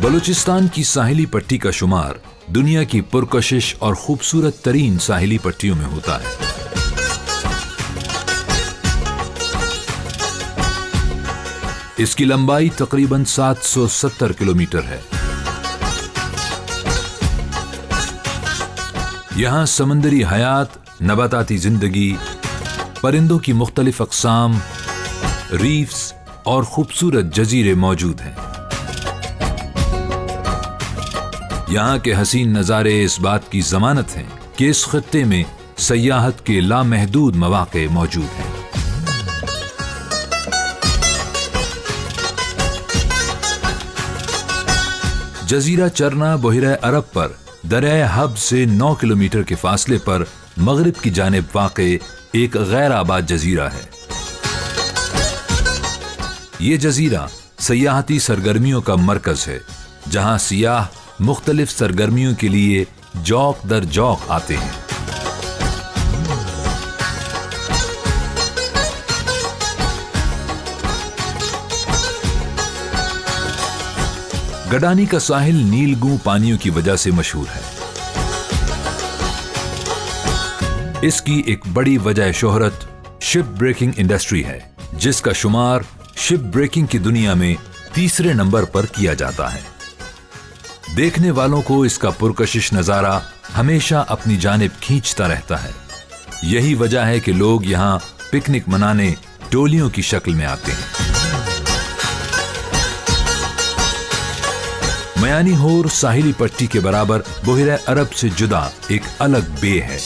बलूचिस्तान की साहिली पट्टी का शुमार दुनिया की पुरकशिश और खूबसूरत तरीन साहिली पट्टियों में होता है। इसकी लंबाई तकरीबन 770 किलोमीटर है। यहां समंदरी हयात, नबाताती जिंदगी, परिंदों की मुख्तलिफ अक़साम, रीफ्स और खूबसूरत जजीरे मौजूद हैं। यहाँ के हसीन नज़ारे इस बात की ज़मानत हैं कि इस खित्ते में सयाहत के लामहदूद मौक़े मौजूद हैं। जजीरा चरना बहिरा अरब पर दरिया हब से 9 किलोमीटर के फासले पर मगरिब की जानिब वाक़े एक गैर आबाद जजीरा है। ये जजीरा सयाहती सरगर्मियों का मरकज है, जहां सियाह मुख्तलिफ सरगर्मियों के लिए जौक दर जौक आते हैं। गडानी का साहिल नीलगू पानियों की वजह से मशहूर है। इसकी एक बड़ी वजह शोहरत शिप ब्रेकिंग इंडस्ट्री है, जिसका शुमार शिप ब्रेकिंग की दुनिया में तीसरे नंबर पर किया जाता है। देखने वालों को इसका पुरकशिश नजारा हमेशा अपनी जानिब खींचता रहता है। यही वजह है कि लोग यहाँ पिकनिक मनाने टोलियों की शक्ल में आते हैं। मयानी होर साहिली पट्टी के बराबर बहिरा अरब से जुदा एक अलग बे है।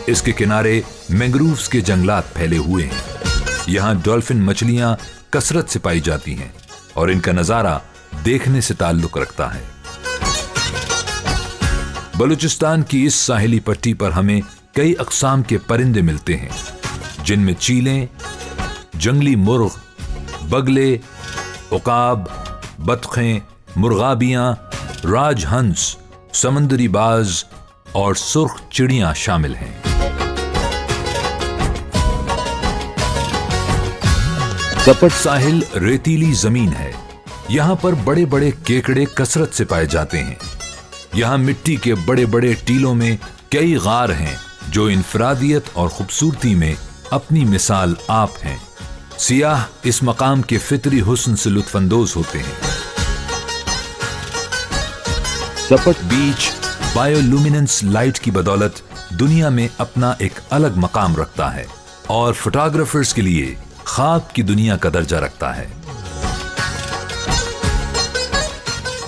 इसके किनारे मैंग्रोव्स के जंगलात फैले हुए हैं। यहाँ डॉल्फिन मछलियां कसरत से पाई जाती हैं और इनका नजारा देखने से ताल्लुक रखता है। बलूचिस्तान की इस साहिली पट्टी पर हमें कई अक़साम के परिंदे मिलते हैं, जिनमें चीलें, जंगली मुर्ग, बगले, उकाब, बतखें, मुर्गाबियां, राजहंस, समंदरी बाज और सुर्ख चिड़ियां शामिल हैं। सपट साहिल रेतीली जमीन है। यहाँ पर बड़े बड़े केकड़े कसरत से पाए जाते हैं। यहाँ मिट्टी के बड़े बड़े टीलों में कई गार हैं, जो इनफरादियत और खूबसूरती में अपनी मिसाल आप हैं। सियाह इस मकाम के फितरी हुस्न से लुत्फानंदोज होते हैं। सपट बीच बायोलुमिनेंस लाइट की बदौलत दुनिया में अपना एक अलग मकाम रखता है और फोटोग्राफर्स के लिए ख्वाब की दुनिया का दर्जा रखता है।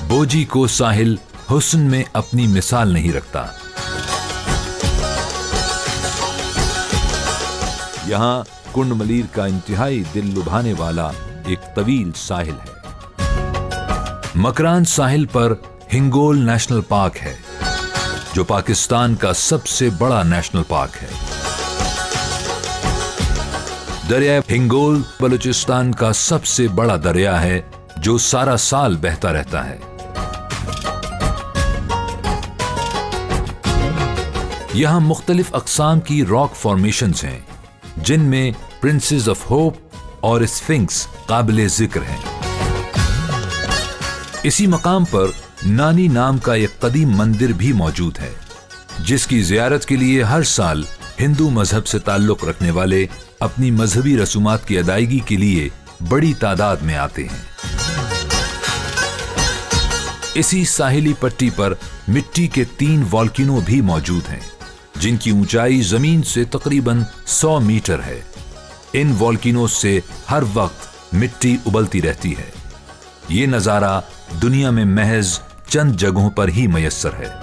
बोजी को साहिल हुस्न में अपनी मिसाल नहीं रखता। यहां कुंड मलीर का इंतहाई दिल लुभाने वाला एक तवील साहिल है। मकरान साहिल पर हिंगोल नेशनल पार्क है, जो पाकिस्तान का सबसे बड़ा नेशनल पार्क है। दरिया हिंगोल बलूचिस्तान का सबसे बड़ा दरिया है, जो सारा साल बहता रहता है। यहां मुख्तलिफ अक़साम की रॉक फॉर्मेशंस हैं, जिनमें प्रिंसेस ऑफ होप और स्फिंक्स काबिले जिक्र हैं। इसी मकाम पर नानी नाम का एक कदीम मंदिर भी मौजूद है, जिसकी ज़ियारत के लिए हर साल हिंदू मजहब से ताल्लुक रखने वाले अपनी मजहबी रसूमात की अदायगी के लिए बड़ी तादाद में आते हैं। इसी साहिली पट्टी पर मिट्टी के 3 वॉल्केनो भी मौजूद हैं, जिनकी ऊंचाई जमीन से तकरीबन 100 मीटर है। इन वॉल्केनो से हर वक्त मिट्टी उबलती रहती है। ये नजारा दुनिया में महज चंद जगहों पर ही मयस्सर है।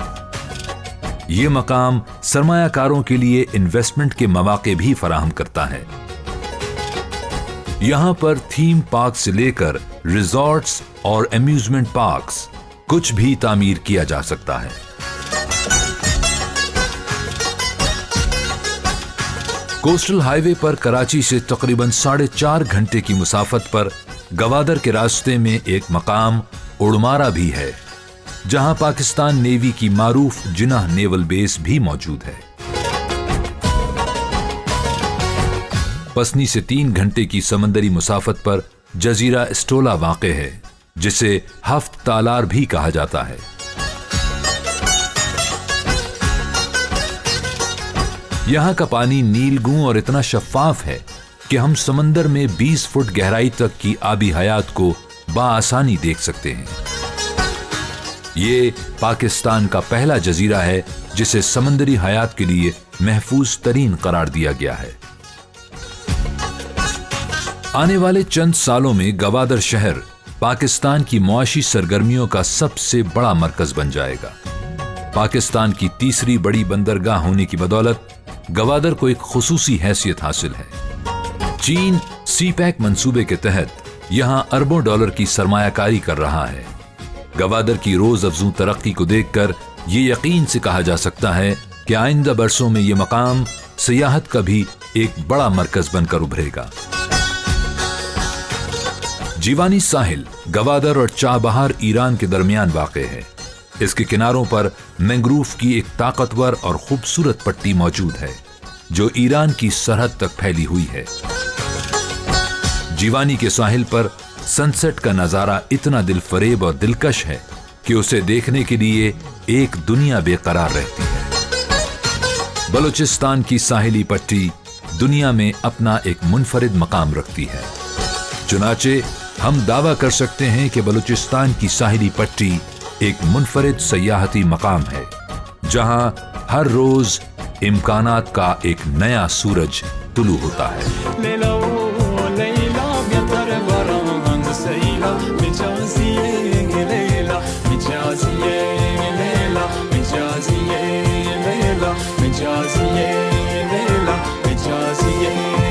ये मकाम सरमायाकारों के लिए इन्वेस्टमेंट के मौके भी फराहम करता है। यहां पर थीम पार्क से लेकर रिजॉर्ट्स और अम्यूजमेंट पार्क्स कुछ भी तामीर किया जा सकता है। कोस्टल हाईवे पर कराची से तकरीबन 4.5 घंटे की मुसाफत पर गवादर के रास्ते में एक मकाम उड़मारा भी है, जहां पाकिस्तान नेवी की मारूफ जिनाह नेवल बेस भी मौजूद है। पसनी से 3 घंटे की समंदरी मुसाफत पर जजीरा स्टोला वाक़े है, जिसे हफ्त तालार भी कहा जाता है। यहां का पानी नीलगू और इतना शफाफ है कि हम समंदर में 20 फुट गहराई तक की आबी हयात को बाआसानी देख सकते हैं। ये पाकिस्तान का पहला जजीरा है जिसे समंदरी हयात के लिए महफूज तरीन करार दिया गया है। आने वाले चंद सालों में गवादर शहर पाकिस्तान की मुआशी सरगर्मियों का सबसे बड़ा मरकज बन जाएगा। पाकिस्तान की तीसरी बड़ी बंदरगाह होने की बदौलत गवादर को एक खुसूसी हैसियत हासिल है। चीन सीपैक मंसूबे के तहत यहां अरबों डॉलर की सरमायाकारी कर रहा है। गवादर की रोज अफजू तरक्की को देखकर ये यकीन से कहा जा सकता है कि आइंदा बरसों में ये मकाम सियाहत का भी एक बड़ा मरकज बनकर उभरेगा। जीवानी साहिल गवादर और चाबहार ईरान के दरमियान वाक़े है। इसके किनारों पर मैंग्रोव की एक ताकतवर और खूबसूरत पट्टी मौजूद है जो ईरान की सरहद तक फैली हुई है। जीवानी के साहिल पर सनसेट का नजारा इतना दिलफरेब और दिलकश है कि उसे देखने के लिए एक दुनिया बेकरार रहती है। बलूचिस्तान की साहिली पट्टी दुनिया में अपना एक मुनफरिद मकाम रखती है। चुनाचे हम दावा कर सकते हैं कि बलूचिस्तान की साहिली पट्टी एक मुनफरिद सयाहती मकाम है जहां हर रोज इम्कानात का एक नया सूरज तुलू होता है। مجازیه